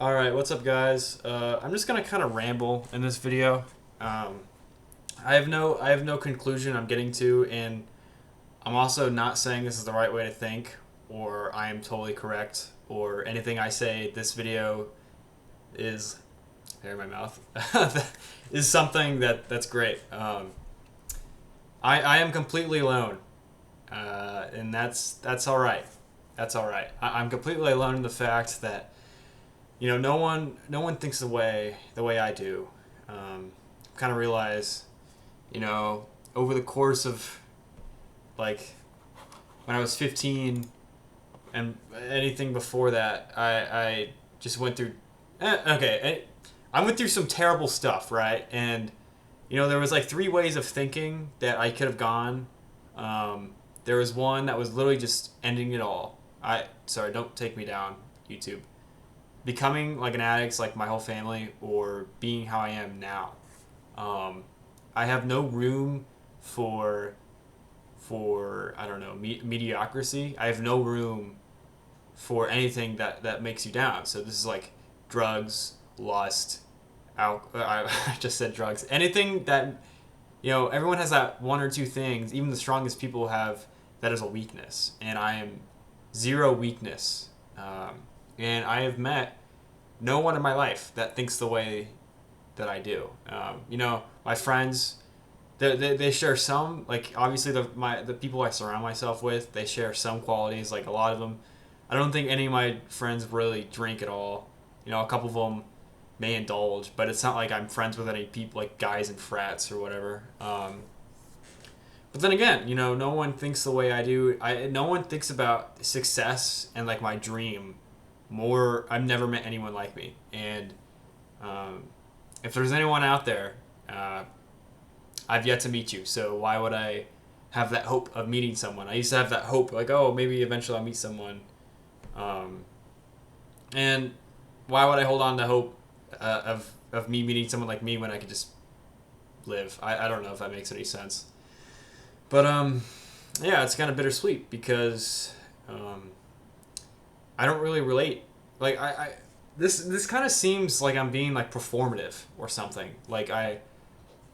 All right, what's up, guys? I'm just gonna kind of ramble in this video. Um, I have no conclusion I'm getting to, and I'm also not saying this is the right way to think, or I am totally correct, or anything I say this video is there in my mouth is something that's great. I am completely alone, and that's all right. That's all right. I'm completely alone in the fact that no one thinks the way I do. Kind of realize, over the course of like when I was 15 and anything before that, I just went through. Okay, I went through some terrible stuff, right? And there was like three ways of thinking that I could have gone. There was one that was literally just ending it all. Sorry, don't take me down, YouTube. Becoming like an addict, like my whole family, or being how I am now. Um, I have no room for I don't know, mediocrity. I have no room for anything that makes you down. So this is like drugs, lust, I just said drugs. Anything that everyone has that one or two things. Even the strongest people have that as a weakness, and I am zero weakness. And I have met no one in my life that thinks the way that I do. My friends, they share some, like obviously the people I surround myself with, they share some qualities. Like a lot of them, I don't think any of my friends really drink at all. A couple of them may indulge, but it's not like I'm friends with any people like guys in frats or whatever. But then again, no one thinks the way I do. No one thinks about success and like my dream more. I've never met anyone like me, and um, if there's anyone out there, I've yet to meet you. So why would I have that hope of meeting someone? I used to have that hope, like, oh, maybe eventually I'll meet someone, um, and why would I hold on to hope of me meeting someone like me when I could just live? I don't know if that makes any sense. But yeah, it's kind of bittersweet because I don't really relate. Like this kind of seems like I'm being like performative or something. Like I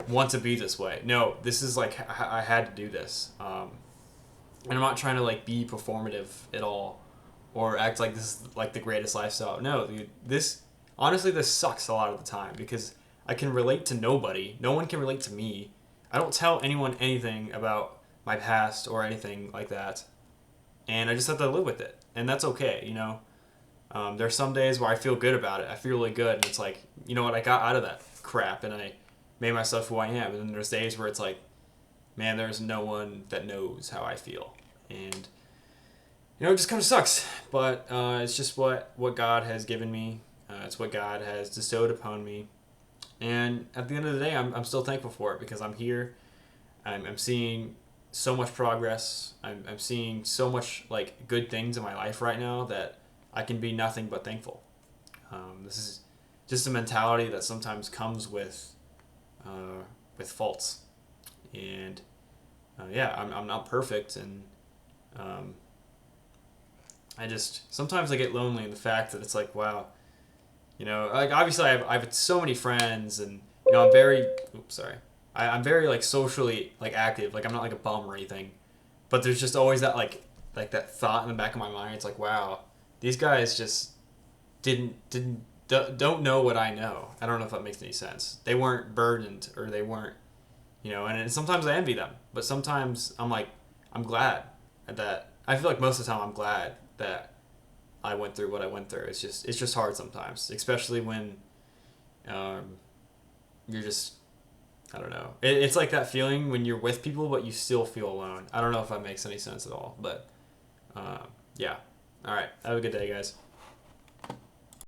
want to be this way. No, this is like I had to do this. And I'm not trying to like be performative at all or act like this is like the greatest lifestyle. No, dude, this sucks a lot of the time because I can relate to nobody. No one can relate to me. I don't tell anyone anything about my past or anything like that, and I just have to live with it, and that's okay. There's some days where I feel good about it. I feel really good, and it's like, you know what, I got out of that crap, and I made myself who I am. And then there's days where it's like, man, there's no one that knows how I feel, and it just kind of sucks. But it's just what God has given me. It's what God has bestowed upon me, and at the end of the day, I'm still thankful for it because I'm here. I'm seeing so much progress. I'm seeing so much like good things in my life right now that I can be nothing but thankful. This is just a mentality that sometimes comes with faults, and yeah, I'm not perfect, and um, I just sometimes I get lonely in the fact that it's like, wow, like obviously I have so many friends, and I'm very oops sorry I'm very like socially like active. Like I'm not like a bum or anything, but there's just always that like that thought in the back of my mind. It's like, wow, these guys just don't know what I know. I don't know if that makes any sense. They weren't burdened, or they weren't, and sometimes I envy them, but sometimes I'm like, I'm glad that I feel like most of the time I'm glad that I went through what I went through. It's just hard sometimes, especially when you're just, I don't know. It's like that feeling when you're with people but you still feel alone. I don't know if that makes any sense at all, but yeah. All right. Have a good day, guys.